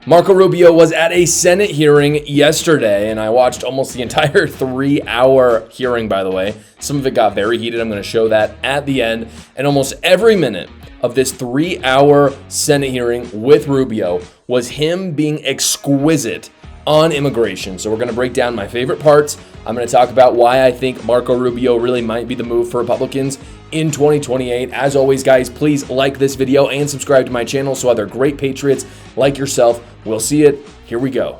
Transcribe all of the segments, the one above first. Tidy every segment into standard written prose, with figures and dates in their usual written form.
Marco Rubio was at a Senate hearing yesterday, and I watched almost the entire 3-hour hearing, by the way. Some of it got very heated. I'm going to show that at the end. And almost every minute of this 3-hour Senate hearing with Rubio was him being exquisite on immigration. So we're going to break down my favorite parts. I'm going to talk about why I think Marco Rubio really might be the move for Republicans in 2028. As always, guys, please like this video and subscribe to my channel so other great patriots like yourself will see it. Here we go.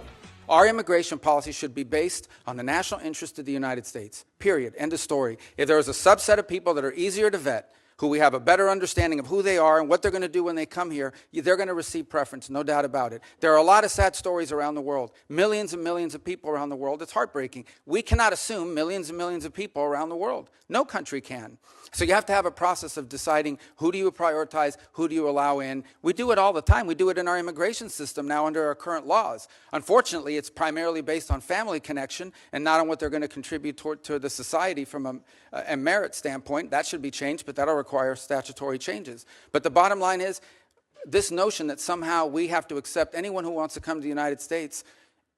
Our immigration policy should be based on the national interest of the United States, period. End of story. If there is a subset of people that are easier to vet, who we have a better understanding of who they are and what they're going to do when they come here, they're going to receive preference, no doubt about it. There are a lot of sad stories around the world, millions and millions of people around the world. It's heartbreaking. We cannot assume millions and millions of people around the world. No country can. So you have to have a process of deciding who do you prioritize, who do you allow in. We do it all the time. We do it in our immigration system now under our current laws. Unfortunately, it's primarily based on family connection and not on what they're going to contribute to the society from a merit standpoint. That should be changed, but that'll require statutory changes. But the bottom line is this notion that somehow we have to accept anyone who wants to come to the United States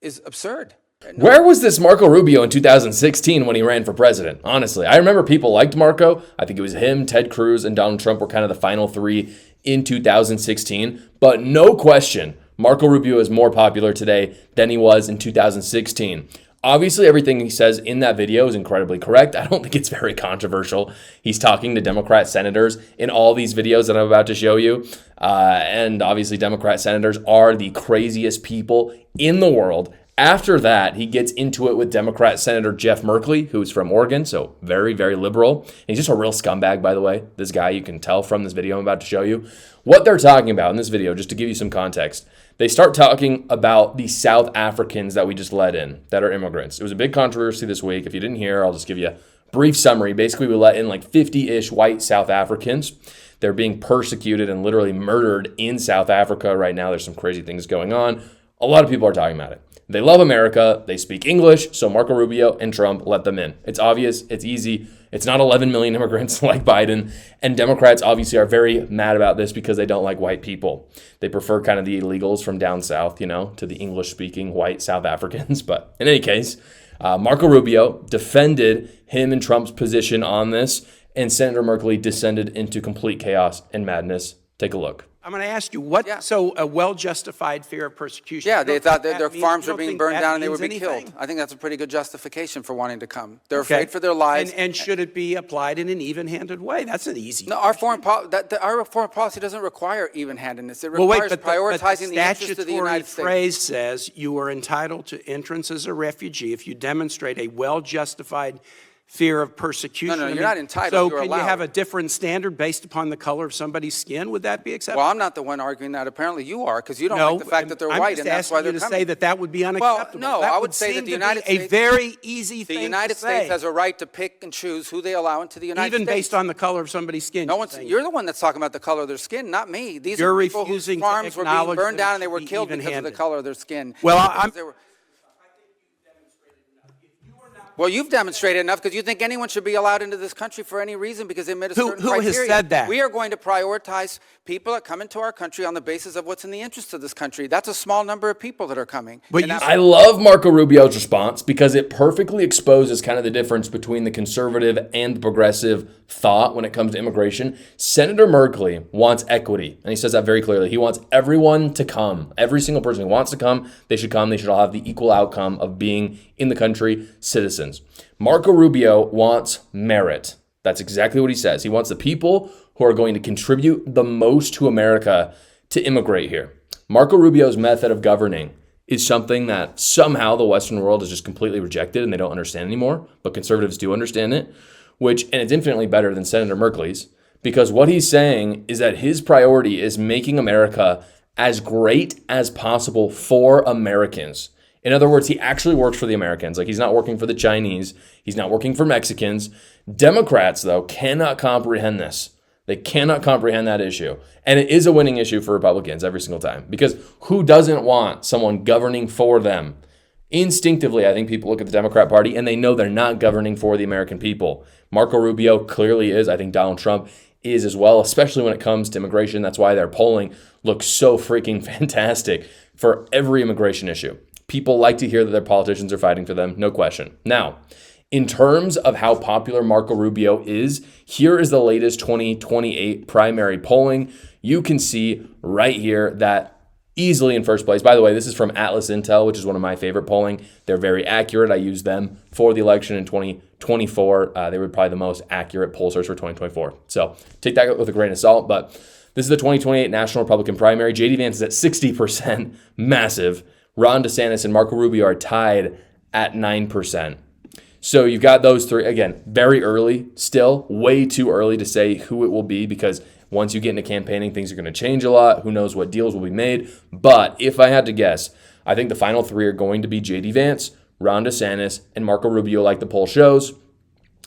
is absurd. Where was this Marco Rubio in 2016 when he ran for president? Honestly, I remember people liked Marco. I think it was him, Ted Cruz, and Donald Trump were kind of the final three in 2016. But no question, Marco Rubio is more popular today than he was in 2016. Obviously, everything he says in that video is incredibly correct. I don't think it's very controversial. He's talking to Democrat senators in all these videos that I'm about to show you. And obviously, Democrat senators are the craziest people in the world. After that, he gets into it with Democrat Senator Jeff Merkley, who's from Oregon, so very, very liberal. And he's just a real scumbag, by the way. This guy, you can tell from this video I'm about to show you. What they're talking about in this video, just to give you some context, they start talking about the South Africans that we just let in, that are immigrants. It was a big controversy this week. If you didn't hear, I'll just give you a brief summary. Basically, we let in like 50-ish white South Africans. They're being persecuted and literally murdered in South Africa right now. There's some crazy things going on. A lot of people are talking about it. They love America. They speak English. So Marco Rubio and Trump let them in. It's obvious. It's easy. It's not 11 million immigrants like Biden. And Democrats obviously are very mad about this because they don't like white people. They prefer kind of the illegals from down south, to the English-speaking white South Africans. But in any case, Marco Rubio defended him and Trump's position on this. And Senator Merkley descended into complete chaos and madness. Take a look. I'm going to ask you, so a well-justified fear of persecution? Yeah, they thought that their farms were being burned down and they would be killed. I think that's a pretty good justification for wanting to come. They're afraid for their lives. And should it be applied in an even-handed way? That's an easy. No, our foreign policy doesn't require even-handedness. It requires prioritizing the interests of the United States. The phrase says you are entitled to entrance as a refugee if you demonstrate a well-justified fear of persecution. No, you're not entitled. So you're can allowed. You have a different standard based upon the color of somebody's skin? Would that be acceptable? Well, I'm not the one arguing that. Apparently you are, because you don't like the fact that they're white, and that's why they're coming. I'm just asking you to say that would be unacceptable. Well, no, I would say that the United States, a very easy thing to say. The United States has a right to pick and choose who they allow into the United States. Even based on the color of somebody's skin. You're the one that's talking about the color of their skin, not me. These are people whose farms were being burned down and they were killed because of the color of their skin. Well, you've demonstrated enough because you think anyone should be allowed into this country for any reason because they met a certain criteria. Who has said that? We are going to prioritize people that come into our country on the basis of what's in the interest of this country. That's a small number of people that are coming. I love Marco Rubio's response because it perfectly exposes kind of the difference between the conservative and the progressive thought when it comes to immigration. Senator Merkley wants equity, and he says that very clearly. He wants everyone to come. Every single person who wants to come, they should come. They should all have the equal outcome of being in the country, citizens. Marco Rubio wants merit. That's exactly what he says. He wants the people who are going to contribute the most to America to immigrate here. Marco Rubio's method of governing is something that somehow the Western world has just completely rejected and they don't understand anymore, but conservatives do understand it, and it's infinitely better than Senator Merkley's, because what he's saying is that his priority is making America as great as possible for Americans. In other words, he actually works for the Americans. Like, he's not working for the Chinese. He's not working for Mexicans. Democrats, though, cannot comprehend this. They cannot comprehend that issue. And it is a winning issue for Republicans every single time. Because who doesn't want someone governing for them? Instinctively, I think people look at the Democrat Party and they know they're not governing for the American people. Marco Rubio clearly is. I think Donald Trump is as well, especially when it comes to immigration. That's why their polling looks so freaking fantastic for every immigration issue. People like to hear that their politicians are fighting for them, no question. Now, in terms of how popular Marco Rubio is, here is the latest 2028 primary polling. You can see right here that easily in first place. By the way, this is from Atlas Intel, which is one of my favorite polling. They're very accurate. I used them for the election in 2024. They were probably the most accurate pollsters for 2024. So take that with a grain of salt. But this is the 2028 National Republican primary. JD Vance is at 60%, massive. Ron DeSantis and Marco Rubio are tied at 9%. So you've got those three. Again, very early still, way too early to say who it will be, because once you get into campaigning, things are going to change a lot. Who knows what deals will be made. But if I had to guess, I think the final three are going to be JD Vance, Ron DeSantis, and Marco Rubio, like the poll shows.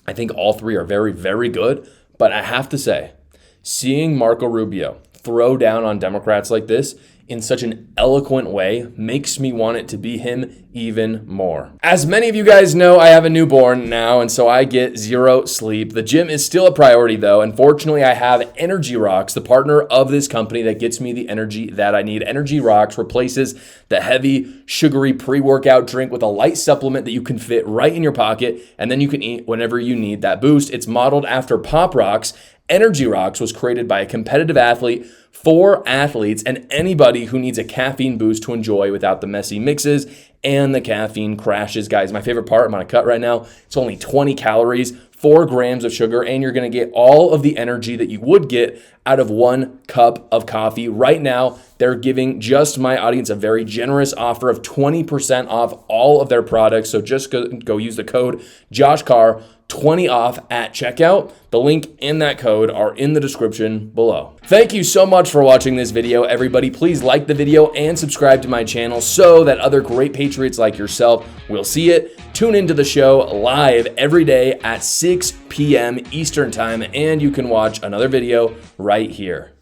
I think all three are very, very good. But I have to say, seeing Marco Rubio throw down on Democrats like this in such an eloquent way makes me want it to be him even more. As many of you guys know, I have a newborn now, and so I get zero sleep. The gym is still a priority though, and fortunately I have Energy Rocks, the partner of this company that gets me the energy that I need. Energy Rocks replaces the heavy, sugary pre-workout drink with a light supplement that you can fit right in your pocket, and then you can eat whenever you need that boost. It's modeled after Pop Rocks. Energy Rocks was created by a competitive athlete for athletes and anybody who needs a caffeine boost to enjoy without the messy mixes and the caffeine crashes. Guys, my favorite part, I'm on a cut right now. It's only 20 calories, 4 grams of sugar, and you're going to get all of the energy that you would get out of 1 cup of coffee. Right now, they're giving just my audience a very generous offer of 20% off all of their products. So just go use the code JoshCarr, 20 off at checkout. The link and that code are in the description below. Thank you so much for watching this video, everybody. Please like the video and subscribe to my channel so that other great patriots like yourself will see it. Tune into the show live every day at 6 p.m. Eastern time, and you can watch another video right here.